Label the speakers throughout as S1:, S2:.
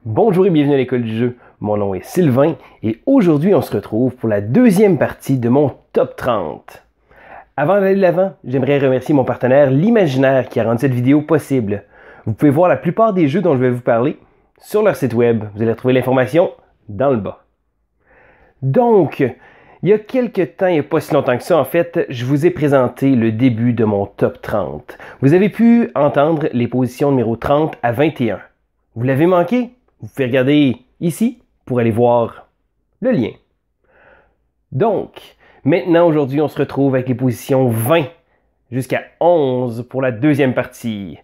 S1: Bonjour et bienvenue à l'école du jeu, mon nom est Sylvain et aujourd'hui on se retrouve pour la deuxième partie de mon top 30. Avant d'aller de l'avant, j'aimerais remercier mon partenaire L'Imaginaire qui a rendu cette vidéo possible. Vous pouvez voir la plupart des jeux dont je vais vous parler sur leur site web, vous allez retrouver l'information dans le bas. Donc, il y a quelques temps, il n'y a pas si longtemps que ça en fait, je vous ai présenté le début de mon top 30. Vous avez pu entendre les positions numéro 30 à 21. Vous l'avez manqué? Vous pouvez regarder ici pour aller voir le lien. Donc, maintenant, aujourd'hui, on se retrouve avec les positions 20 jusqu'à 11 pour la deuxième partie.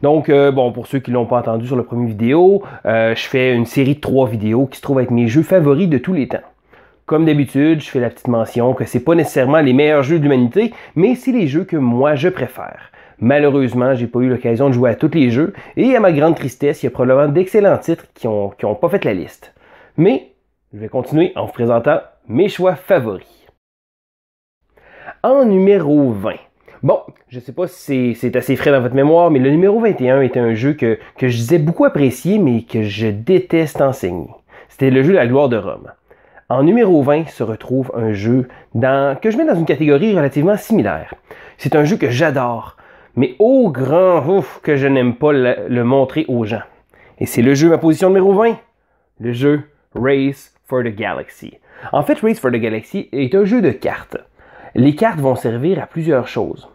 S1: Donc, pour ceux qui ne l'ont pas entendu sur la première vidéo, je fais une série de 3 vidéos qui se trouvent avec mes jeux favoris de tous les temps. Comme d'habitude, je fais la petite mention que ce n'est pas nécessairement les meilleurs jeux de l'humanité, mais c'est les jeux que moi je préfère. Malheureusement, j'ai pas eu l'occasion de jouer à tous les jeux, et à ma grande tristesse, il y a probablement d'excellents titres qui ont pas fait la liste. Mais, je vais continuer en vous présentant mes choix favoris. En numéro 20. Bon, je sais pas si c'est assez frais dans votre mémoire, mais le numéro 21 était un jeu que je disais beaucoup apprécier, mais que je déteste enseigner. C'était le jeu La Gloire de Rome. En numéro 20 se retrouve un jeu que je mets dans une catégorie relativement similaire. C'est un jeu que j'adore, mais au grand ouf que je n'aime pas le montrer aux gens. Et c'est le jeu, ma position numéro 20, le jeu Race for the Galaxy. En fait, Race for the Galaxy est un jeu de cartes. Les cartes vont servir à plusieurs choses.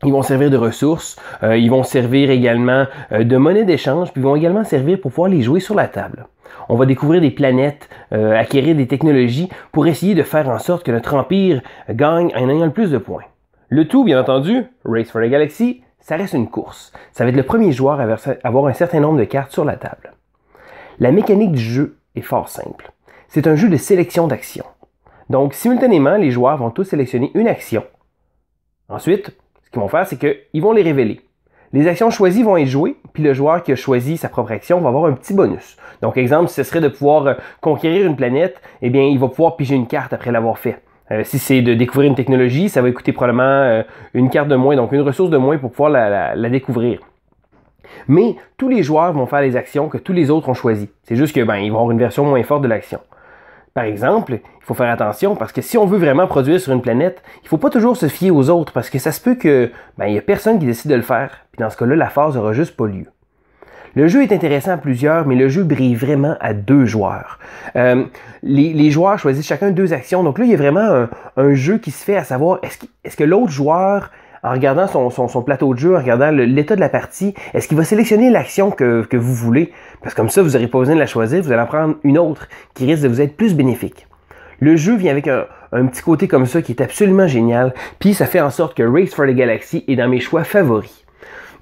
S1: Ils vont servir de ressources, ils vont servir également de monnaie d'échange, puis ils vont également servir pour pouvoir les jouer sur la table. On va découvrir des planètes, acquérir des technologies pour essayer de faire en sorte que notre empire gagne en ayant le plus de points. Le tout, bien entendu, Race for the Galaxy, ça reste une course. Ça va être le premier joueur à avoir un certain nombre de cartes sur la table. La mécanique du jeu est fort simple. C'est un jeu de sélection d'actions. Donc, simultanément, les joueurs vont tous sélectionner une action. Ensuite, ce qu'ils vont faire, c'est qu'ils vont les révéler. Les actions choisies vont être jouées, puis le joueur qui a choisi sa propre action va avoir un petit bonus. Donc, exemple, ce serait de pouvoir conquérir une planète, eh bien, il va pouvoir piger une carte après l'avoir fait. Si c'est de découvrir une technologie, ça va coûter probablement une carte de moins, donc une ressource de moins pour pouvoir la découvrir. Mais tous les joueurs vont faire les actions que tous les autres ont choisies. C'est juste que ils vont avoir une version moins forte de l'action. Par exemple, il faut faire attention parce que si on veut vraiment produire sur une planète, il ne faut pas toujours se fier aux autres parce que ça se peut que il n'y a personne qui décide de le faire. Puis dans ce cas-là, la phase n'aura juste pas lieu. Le jeu est intéressant à plusieurs, mais le jeu brille vraiment à 2 joueurs. Les joueurs choisissent chacun 2 actions. Donc là, il y a vraiment un jeu qui se fait à savoir, est-ce que l'autre joueur, en regardant son plateau de jeu, en regardant l'état de la partie, est-ce qu'il va sélectionner l'action que vous voulez? Parce que comme ça, vous n'aurez pas besoin de la choisir, vous allez en prendre une autre qui risque de vous être plus bénéfique. Le jeu vient avec un petit côté comme ça qui est absolument génial, puis ça fait en sorte que Race for the Galaxy est dans mes choix favoris.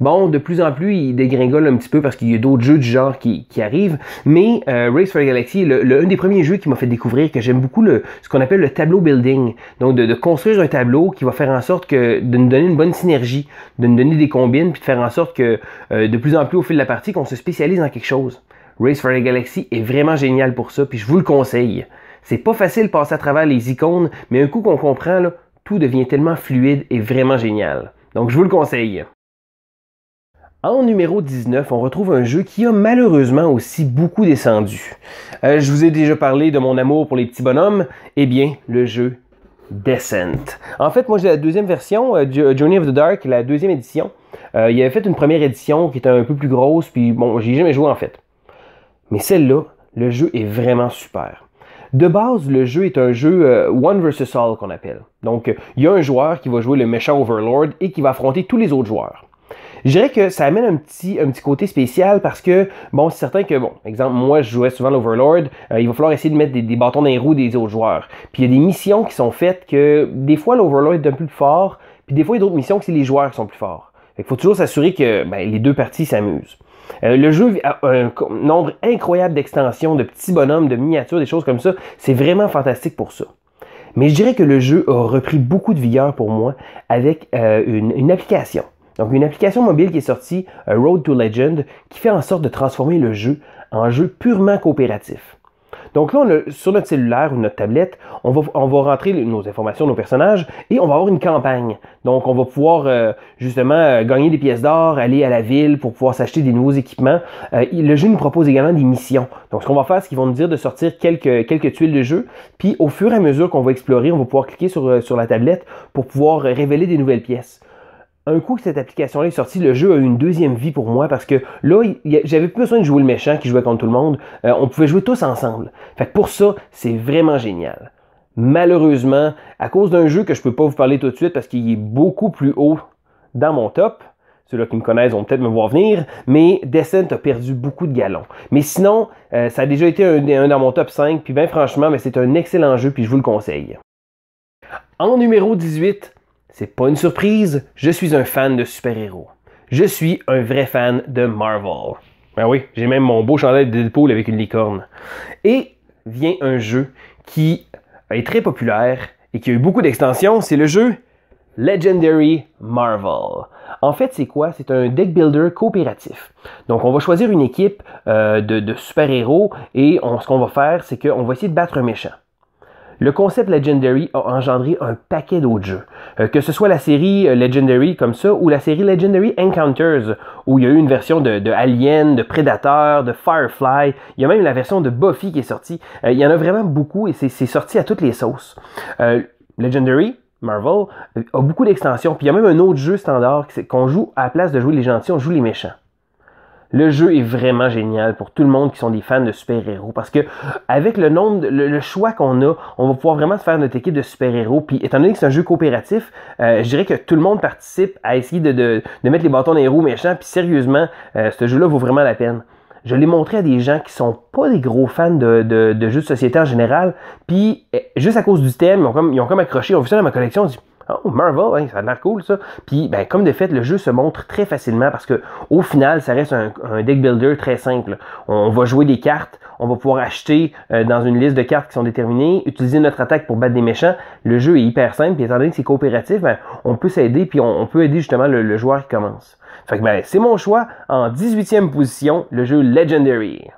S1: Bon, de plus en plus, il dégringole un petit peu parce qu'il y a d'autres jeux du genre qui arrivent, mais Race for the Galaxy est un des premiers jeux qui m'a fait découvrir que j'aime beaucoup ce qu'on appelle le tableau building. Donc, de construire un tableau qui va faire en sorte de nous donner une bonne synergie, de nous donner des combines, puis de faire en sorte que de plus en plus au fil de la partie, qu'on se spécialise dans quelque chose. Race for the Galaxy est vraiment génial pour ça, puis je vous le conseille. C'est pas facile de passer à travers les icônes, mais un coup qu'on comprend, là, tout devient tellement fluide et vraiment génial. Donc, je vous le conseille. En numéro 19, on retrouve un jeu qui a malheureusement aussi beaucoup descendu. Je vous ai déjà parlé de mon amour pour les petits bonhommes. Eh bien, le jeu Descent. En fait, moi j'ai la deuxième version, Journey of the Dark, la deuxième édition. Il avait fait une première édition qui était un peu plus grosse, puis bon, j'y ai jamais joué en fait. Mais celle-là, le jeu est vraiment super. De base, le jeu est un jeu One versus All qu'on appelle. Donc, il y a un joueur qui va jouer le méchant Overlord et qui va affronter tous les autres joueurs. Je dirais que ça amène un petit côté spécial parce que, bon, c'est certain que, exemple, moi, je jouais souvent l'Overlord, il va falloir essayer de mettre des bâtons dans les roues des autres joueurs. Puis il y a des missions qui sont faites que, des fois, l'Overlord est un peu plus fort, puis des fois, il y a d'autres missions que c'est les joueurs qui sont plus forts. Fait qu'il faut toujours s'assurer que les deux parties s'amusent. Le jeu a un nombre incroyable d'extensions, de petits bonhommes, de miniatures, des choses comme ça. C'est vraiment fantastique pour ça. Mais je dirais que le jeu a repris beaucoup de vigueur pour moi avec une application. Donc, une application mobile qui est sortie, Road to Legend, qui fait en sorte de transformer le jeu en jeu purement coopératif. Donc là, sur notre cellulaire ou notre tablette, on va rentrer nos informations, nos personnages, et on va avoir une campagne. Donc on va pouvoir justement gagner des pièces d'or, aller à la ville pour pouvoir s'acheter des nouveaux équipements. Le jeu nous propose également des missions. Donc ce qu'on va faire, c'est qu'ils vont nous dire de sortir quelques tuiles de jeu, puis au fur et à mesure qu'on va explorer, on va pouvoir cliquer sur la tablette pour pouvoir révéler des nouvelles pièces. Un coup que cette application-là est sortie, le jeu a eu une deuxième vie pour moi parce que là, j'avais plus besoin de jouer le méchant qui jouait contre tout le monde. On pouvait jouer tous ensemble. Fait que pour ça, c'est vraiment génial. Malheureusement, à cause d'un jeu que je ne peux pas vous parler tout de suite parce qu'il est beaucoup plus haut dans mon top, ceux-là qui me connaissent vont peut-être me voir venir, mais Descent a perdu beaucoup de galons. Mais sinon, ça a déjà été un dans mon top 5, puis bien franchement, c'est un excellent jeu, puis je vous le conseille. En numéro 18, c'est pas une surprise, je suis un fan de super-héros. Je suis un vrai fan de Marvel. Ben oui, j'ai même mon beau chandail de Deadpool avec une licorne. Et vient un jeu qui est très populaire et qui a eu beaucoup d'extensions, c'est le jeu Legendary Marvel. En fait, c'est quoi? C'est un deck builder coopératif. Donc, on va choisir une équipe de super-héros et ce qu'on va faire, c'est qu'on va essayer de battre un méchant. Le concept Legendary a engendré un paquet d'autres jeux. Que ce soit la série Legendary comme ça, ou la série Legendary Encounters, où il y a eu une version de Alien, de Predator, de Firefly. Il y a même la version de Buffy qui est sortie. Il y en a vraiment beaucoup et c'est sorti à toutes les sauces. Legendary Marvel a beaucoup d'extensions. Puis il y a même un autre jeu standard qu'on joue à la place de jouer les gentils, on joue les méchants. Le jeu est vraiment génial pour tout le monde qui sont des fans de super-héros parce que avec le choix qu'on a, on va pouvoir vraiment se faire notre équipe de super-héros. Puis étant donné que c'est un jeu coopératif, je dirais que tout le monde participe à essayer de mettre les bâtons dans les roues méchants. Puis sérieusement, ce jeu-là vaut vraiment la peine. Je l'ai montré à des gens qui sont pas des gros fans de jeux de société en général. Puis juste à cause du thème, ils ont comme accroché, ils ont vu ça dans ma collection, ils ont dit oh, Marvel, hein, ça a l'air cool ça. Puis, comme de fait, le jeu se montre très facilement parce que au final, ça reste un deck builder très simple. On va jouer des cartes, on va pouvoir acheter dans une liste de cartes qui sont déterminées, utiliser notre attaque pour battre des méchants. Le jeu est hyper simple, puis étant donné que c'est coopératif, on peut s'aider, puis on peut aider justement le joueur qui commence. Fait que c'est mon choix. En 18e position, le jeu Legendary.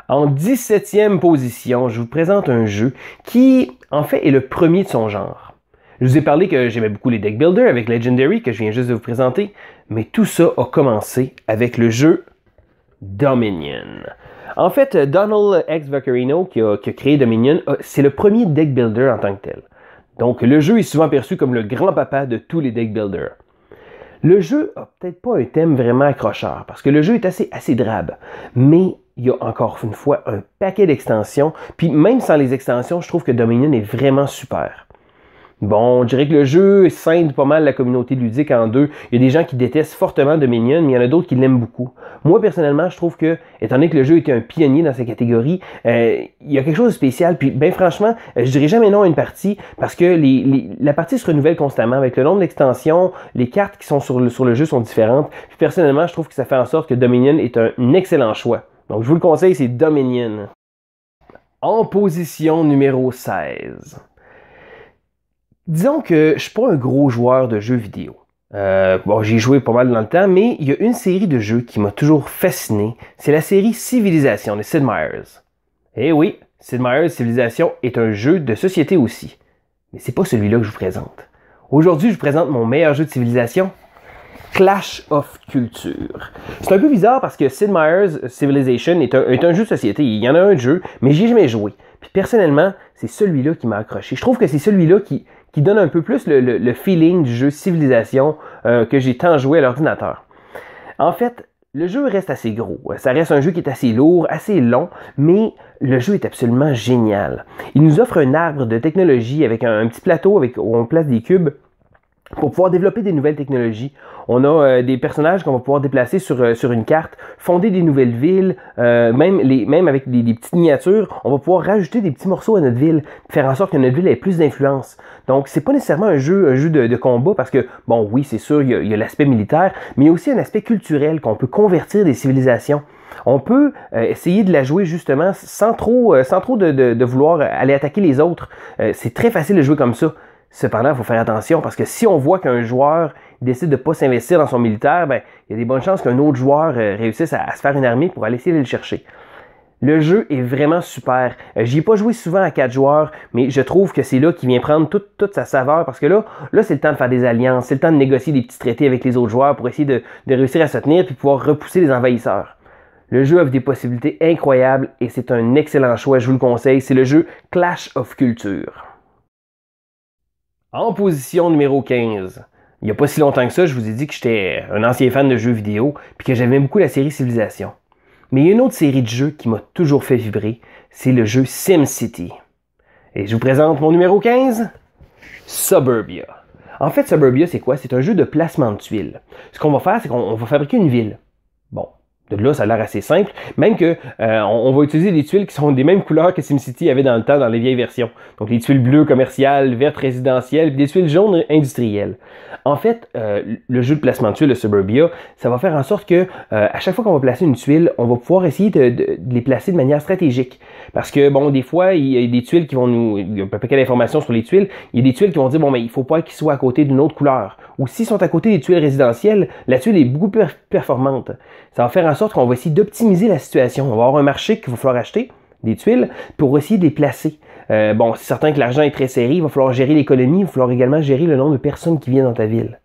S1: En 17e position, je vous présente un jeu qui, en fait, est le premier de son genre. Je vous ai parlé que j'aimais beaucoup les deck builders avec Legendary, que je viens juste de vous présenter, mais tout ça a commencé avec le jeu Dominion. En fait, Donald X. Vaccarino, qui a créé Dominion, c'est le premier deck builder en tant que tel. Donc, le jeu est souvent perçu comme le grand-papa de tous les deck builders. Le jeu a peut-être pas un thème vraiment accrocheur, parce que le jeu est assez drabe, mais il y a encore une fois un paquet d'extensions, puis même sans les extensions, je trouve que Dominion est vraiment super. Bon, je dirais que le jeu scinde pas mal la communauté ludique en deux. Il y a des gens qui détestent fortement Dominion, mais il y en a d'autres qui l'aiment beaucoup. Moi, personnellement, je trouve que, étant donné que le jeu était un pionnier dans sa catégorie, il y a quelque chose de spécial. Puis, franchement, je dirais jamais non à une partie, parce que la partie se renouvelle constamment. Avec le nombre d'extensions, les cartes qui sont sur le jeu sont différentes. Puis, personnellement, je trouve que ça fait en sorte que Dominion est un excellent choix. Donc, je vous le conseille, c'est Dominion. En position numéro 16. Disons que je ne suis pas un gros joueur de jeux vidéo. J'ai joué pas mal dans le temps, mais il y a une série de jeux qui m'a toujours fasciné. C'est la série Civilization de Sid Meier's. Eh oui, Sid Meier's Civilization est un jeu de société aussi. Mais c'est pas celui-là que je vous présente. Aujourd'hui, je vous présente mon meilleur jeu de civilisation, Clash of Culture. C'est un peu bizarre parce que Sid Meier's Civilization est un jeu de société. Il y en a un jeu, mais j'y ai jamais joué. Puis personnellement, c'est celui-là qui m'a accroché. Je trouve que c'est celui-là qui donne un peu plus le feeling du jeu Civilisation que j'ai tant joué à l'ordinateur. En fait, le jeu reste assez gros. Ça reste un jeu qui est assez lourd, assez long, mais le jeu est absolument génial. Il nous offre un arbre de technologie avec un petit plateau où on place des cubes pour pouvoir développer des nouvelles technologies. On a des personnages qu'on va pouvoir déplacer sur une carte, fonder des nouvelles villes, même avec des petites miniatures, on va pouvoir rajouter des petits morceaux à notre ville, faire en sorte que notre ville ait plus d'influence. Donc, c'est pas nécessairement un jeu de combat parce que, bon, oui, c'est sûr, il y a l'aspect militaire, mais il y a aussi un aspect culturel qu'on peut convertir des civilisations. On peut essayer de la jouer justement sans trop de vouloir aller attaquer les autres. C'est très facile de jouer comme ça. Cependant, il faut faire attention parce que si on voit qu'un joueur décide de ne pas s'investir dans son militaire, il y a des bonnes chances qu'un autre joueur réussisse à se faire une armée pour aller essayer de le chercher. Le jeu est vraiment super. J'y ai pas joué souvent à 4 joueurs, mais je trouve que c'est là qu'il vient prendre toute sa saveur parce que là c'est le temps de faire des alliances, c'est le temps de négocier des petits traités avec les autres joueurs pour essayer de réussir à se tenir puis pouvoir repousser les envahisseurs. Le jeu offre des possibilités incroyables et c'est un excellent choix, je vous le conseille. C'est le jeu Clash of Culture. En position numéro 15. Il n'y a pas si longtemps que ça, je vous ai dit que j'étais un ancien fan de jeux vidéo puis que j'aimais beaucoup la série Civilization. Mais il y a une autre série de jeux qui m'a toujours fait vibrer, c'est le jeu SimCity. Et je vous présente mon numéro 15, Suburbia. En fait, Suburbia, c'est quoi? C'est un jeu de placement de tuiles. Ce qu'on va faire, c'est qu'on va fabriquer une ville. Bon, de là, ça a l'air assez simple. Même que on va utiliser des tuiles qui sont des mêmes couleurs que SimCity avait dans le temps dans les vieilles versions. Donc les tuiles bleues commerciales, vertes résidentielles, puis des tuiles jaunes industrielles. En fait, le jeu de placement de tuiles de Suburbia, ça va faire en sorte que à chaque fois qu'on va placer une tuile, on va pouvoir essayer de les placer de manière stratégique. Parce que, bon, des fois, il y a des tuiles qui vont nous... Il y a un paquet d'informations sur les tuiles. Il y a des tuiles qui vont dire, bon, mais il faut pas qu'ils soient à côté d'une autre couleur. Ou s'ils sont à côté des tuiles résidentielles, la tuile est beaucoup plus performante. Ça va faire en sorte qu'on va essayer d'optimiser la situation. On va avoir un marché qu'il va falloir acheter, des tuiles, pour essayer de les placer. Bon, c'est certain que l'argent est très serré, il va falloir gérer l'économie, il va falloir également gérer le nombre de personnes qui viennent dans ta ville.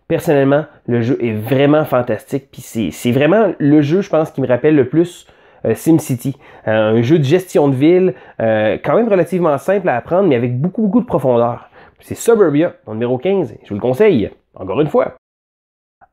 S1: Personnellement, le jeu est vraiment fantastique, puis c'est vraiment le jeu, je pense, qui me rappelle le plus SimCity. Un jeu de gestion de ville, quand même relativement simple à apprendre, mais avec beaucoup de profondeur. C'est Suburbia, mon numéro 15, et je vous le conseille, encore une fois.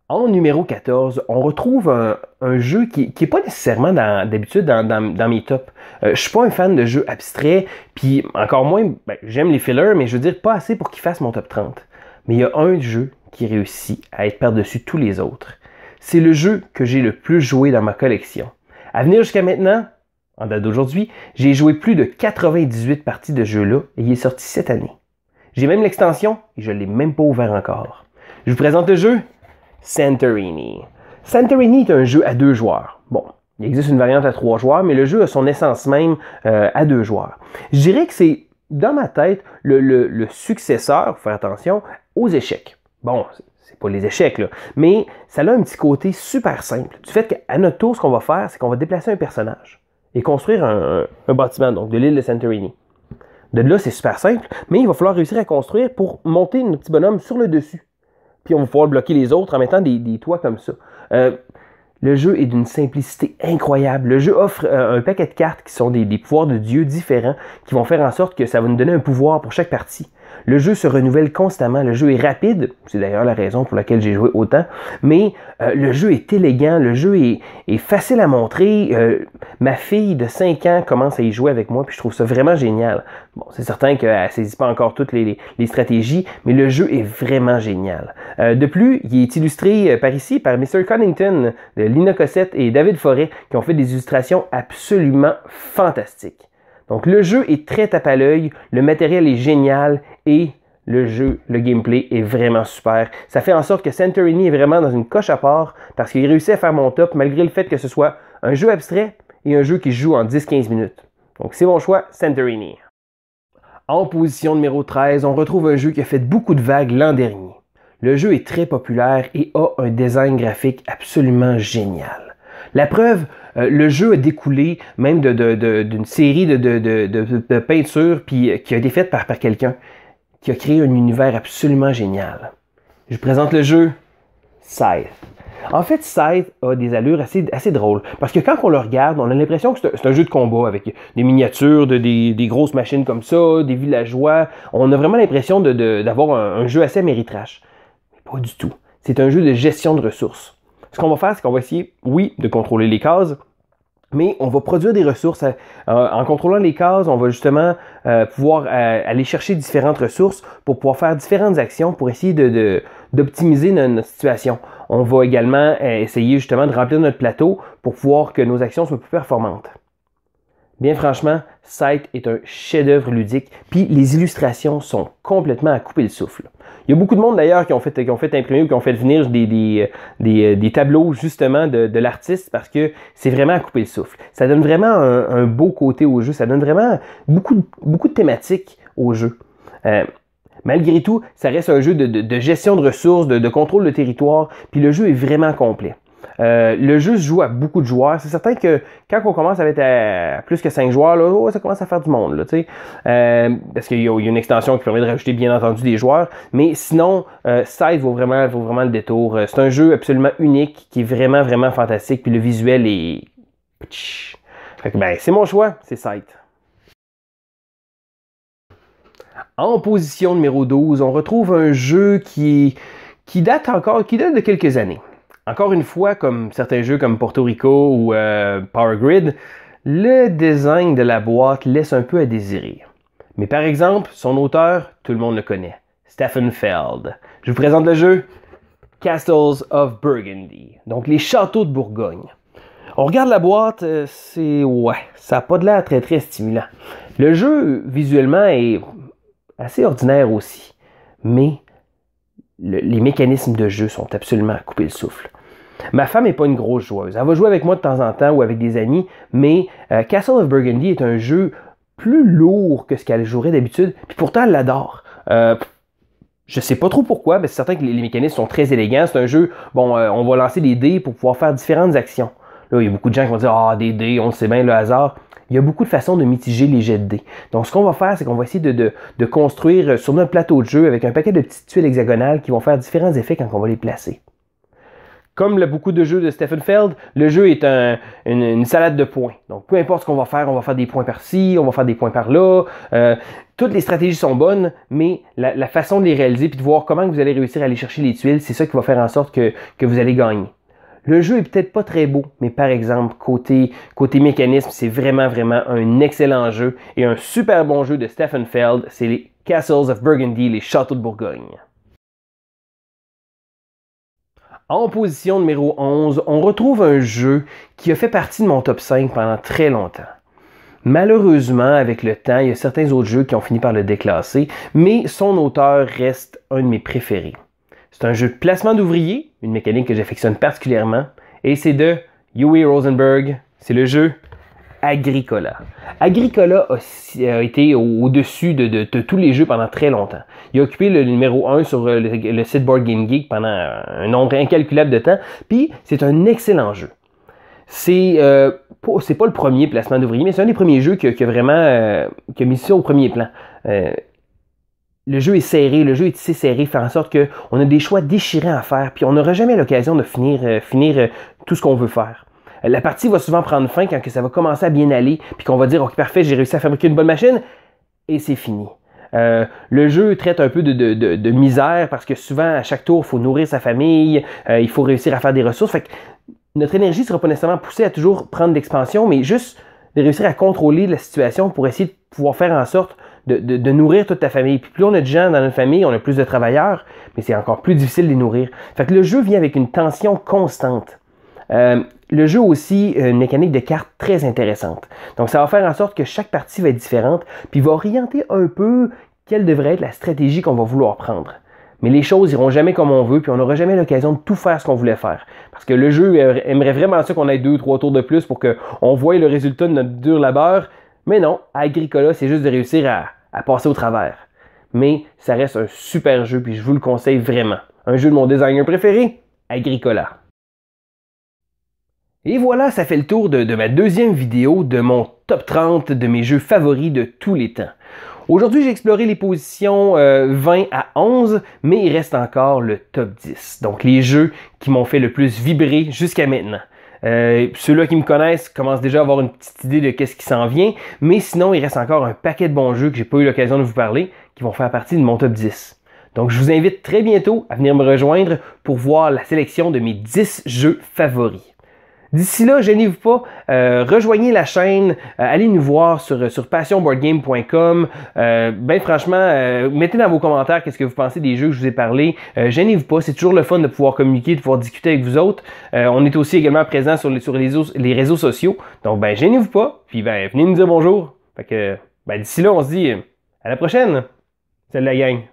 S1: En numéro 14, on retrouve un jeu qui n'est pas nécessairement d'habitude dans mes tops. Je suis pas un fan de jeux abstraits, puis encore moins, j'aime les fillers, mais je veux dire pas assez pour qu'il fasse mon top 30. Mais il y a un jeu qui réussit à être par-dessus tous les autres. C'est le jeu que j'ai le plus joué dans ma collection. À venir jusqu'à maintenant, en date d'aujourd'hui, j'ai joué plus de 98 parties de jeu-là et il est sorti cette année. J'ai même l'extension et je ne l'ai même pas ouvert encore. Je vous présente le jeu Santorini. Santorini est un jeu à 2 joueurs. Bon, il existe une variante à 3 joueurs, mais le jeu a son essence même à 2 joueurs. Je dirais que c'est, dans ma tête, le successeur, faut faire attention, aux échecs. Bon, c'est pas les échecs, là, mais ça a un petit côté super simple. Du fait qu'à notre tour, ce qu'on va faire, c'est qu'on va déplacer un personnage et construire un bâtiment, donc de l'île de Santorini. De là, c'est super simple, mais il va falloir réussir à construire pour monter notre petit bonhomme sur le dessus. Puis on va pouvoir bloquer les autres en mettant des toits comme ça. Le jeu est d'une simplicité incroyable. Le jeu offre un paquet de cartes qui sont des pouvoirs de Dieu différents qui vont faire en sorte que ça va nous donner un pouvoir pour chaque partie. Le jeu se renouvelle constamment. Le jeu est rapide. C'est d'ailleurs la raison pour laquelle j'ai joué autant. Mais le jeu est élégant. Le jeu est facile à montrer. Ma fille de 5 ans commence à y jouer avec moi. Puis je trouve ça vraiment génial. Bon, c'est certain qu'elle ne saisit pas encore toutes les stratégies. Mais le jeu est vraiment génial. De plus, il est illustré par ici par Mr. Connington de Lina Cossette et David Forêt qui ont fait des illustrations absolument fantastiques. Donc le jeu est très tape à l'œil, le matériel est génial et le gameplay est vraiment super. Ça fait en sorte que Santorini est vraiment dans une coche à part parce qu'il réussit à faire mon top malgré le fait que ce soit un jeu abstrait et un jeu qui se joue en 10-15 minutes. Donc c'est mon choix, Santorini. En position numéro 13, on retrouve un jeu qui a fait beaucoup de vagues l'an dernier. Le jeu est très populaire et a un design graphique absolument génial. La preuve, le jeu a découlé même d'une série de peintures puis, qui a été faite par quelqu'un qui a créé un univers absolument génial. Je vous présente le jeu Scythe. En fait, Scythe a des allures assez drôles parce que quand on le regarde, on a l'impression que c'est un jeu de combat avec des miniatures, des grosses machines comme ça, des villageois. On a vraiment l'impression d'avoir un jeu assez améritrache. Mais pas du tout. C'est un jeu de gestion de ressources. Ce qu'on va faire, c'est qu'on va essayer, oui, de contrôler les cases, mais on va produire des ressources. En contrôlant les cases, on va justement pouvoir aller chercher différentes ressources pour pouvoir faire différentes actions pour essayer d'optimiser notre situation. On va également essayer justement de remplir notre plateau pour pouvoir que nos actions soient plus performantes. Bien franchement, Scythe est un chef-d'œuvre ludique, puis les illustrations sont complètement à couper le souffle. Il y a beaucoup de monde d'ailleurs qui ont fait imprimer ou qui ont fait venir des tableaux justement de l'artiste parce que c'est vraiment à couper le souffle. Ça donne vraiment un beau côté au jeu, ça donne vraiment beaucoup de thématiques au jeu. Malgré tout, ça reste un jeu de gestion de ressources, de contrôle de territoire, puis le jeu est vraiment complet. Le jeu se joue à beaucoup de joueurs. C'est certain que quand on commence à être à plus que 5 joueurs, là, ça commence à faire du monde. Là, parce qu'il y a une extension qui permet de rajouter bien entendu des joueurs. Mais sinon, Scythe vaut vraiment le détour. C'est un jeu absolument unique qui est vraiment, vraiment fantastique. Puis le visuel est... Fait que, ben, c'est mon choix, c'est Scythe. En position numéro 12, on retrouve un jeu qui date de quelques années. Encore une fois, comme certains jeux comme Porto Rico ou Power Grid, le design de la boîte laisse un peu à désirer. Mais par exemple, son auteur, tout le monde le connaît, Stefan Feld. Je vous présente le jeu Castles of Burgundy, donc les châteaux de Bourgogne. On regarde la boîte, ça n'a pas de l'air très très stimulant. Le jeu, visuellement, est assez ordinaire aussi, mais les mécanismes de jeu sont absolument à couper le souffle. Ma femme n'est pas une grosse joueuse. Elle va jouer avec moi de temps en temps ou avec des amis, mais Castle of Burgundy est un jeu plus lourd que ce qu'elle jouerait d'habitude, puis pourtant elle l'adore. Je sais pas trop pourquoi, mais c'est certain que les mécanismes sont très élégants. C'est un jeu, on va lancer des dés pour pouvoir faire différentes actions. Là, il y a beaucoup de gens qui vont dire « Ah, des dés, on le sait bien, le hasard ». Il y a beaucoup de façons de mitiger les jets de dés. Donc, ce qu'on va faire, c'est qu'on va essayer de construire sur notre plateau de jeu avec un paquet de petites tuiles hexagonales qui vont faire différents effets quand on va les placer. Comme beaucoup de jeux de Stefan Feld, le jeu est une salade de points. Donc, peu importe ce qu'on va faire des points par-ci, on va faire des points par-là. Toutes les stratégies sont bonnes, mais la façon de les réaliser puis de voir comment vous allez réussir à aller chercher les tuiles, c'est ça qui va faire en sorte que vous allez gagner. Le jeu est peut-être pas très beau, mais par exemple, côté mécanisme, c'est vraiment un excellent jeu et un super bon jeu de Stefan Feld, c'est les Castles of Burgundy, les Châteaux de Bourgogne. En position numéro 11, on retrouve un jeu qui a fait partie de mon top 5 pendant très longtemps. Malheureusement, avec le temps, il y a certains autres jeux qui ont fini par le déclasser, mais son auteur reste un de mes préférés. C'est un jeu de placement d'ouvriers, une mécanique que j'affectionne particulièrement, et c'est de Uwe Rosenberg, c'est le jeu Agricola. Agricola a été au-dessus de tous les jeux pendant très longtemps. Il a occupé le numéro 1 sur le site Board Game Geek pendant un nombre incalculable de temps, puis c'est un excellent jeu. C'est pas le premier placement d'ouvriers, mais c'est un des premiers jeux qui a mis ça au premier plan. Le jeu est serré, le jeu est tissé serré, fait en sorte qu'on a des choix déchirants à faire, puis on n'aura jamais l'occasion de finir tout ce qu'on veut faire. La partie va souvent prendre fin quand ça va commencer à bien aller, puis qu'on va dire « Ok, parfait, j'ai réussi à fabriquer une bonne machine », et c'est fini. Le jeu traite un peu de misère, parce que souvent, à chaque tour, il faut nourrir sa famille, il faut réussir à faire des ressources, fait que notre énergie ne sera pas nécessairement poussée à toujours prendre de l'expansion, mais juste de réussir à contrôler la situation pour essayer de pouvoir faire en sorte de nourrir toute ta famille. Puis plus on a de gens dans notre famille, on a plus de travailleurs, mais c'est encore plus difficile de les nourrir. Fait que le jeu vient avec une tension constante. Le jeu a aussi une mécanique de cartes très intéressante. Donc ça va faire en sorte que chaque partie va être différente, puis va orienter un peu quelle devrait être la stratégie qu'on va vouloir prendre. Mais les choses iront jamais comme on veut, puis on n'aura jamais l'occasion de tout faire ce qu'on voulait faire. Parce que le jeu aimerait vraiment ça qu'on ait 2-3 tours de plus pour qu'on voie le résultat de notre dur labeur. Mais non, Agricola, c'est juste de réussir à passer au travers. Mais ça reste un super jeu, puis je vous le conseille vraiment. Un jeu de mon designer préféré, Agricola. Et voilà, ça fait le tour de ma deuxième vidéo de mon top 30 de mes jeux favoris de tous les temps. Aujourd'hui, j'ai exploré les positions 20 à 11, mais il reste encore le top 10. Donc les jeux qui m'ont fait le plus vibrer jusqu'à maintenant. Ceux-là qui me connaissent commencent déjà à avoir une petite idée de qu'est-ce qui s'en vient, mais sinon, il reste encore un paquet de bons jeux que j'ai pas eu l'occasion de vous parler, qui vont faire partie de mon top 10. Donc je vous invite très bientôt à venir me rejoindre pour voir la sélection de mes 10 jeux favoris. D'ici là, gênez-vous pas, rejoignez la chaîne, allez nous voir sur passionboardgame.com. Ben franchement, mettez dans vos commentaires qu'est-ce que vous pensez des jeux que je vous ai parlé. Gênez-vous pas, c'est toujours le fun de pouvoir communiquer, de pouvoir discuter avec vous autres. On est aussi également présent sur les réseaux sociaux. Donc ben gênez-vous pas, puis ben venez nous dire bonjour. Fait que ben d'ici là, on se dit à la prochaine. Salut la gang!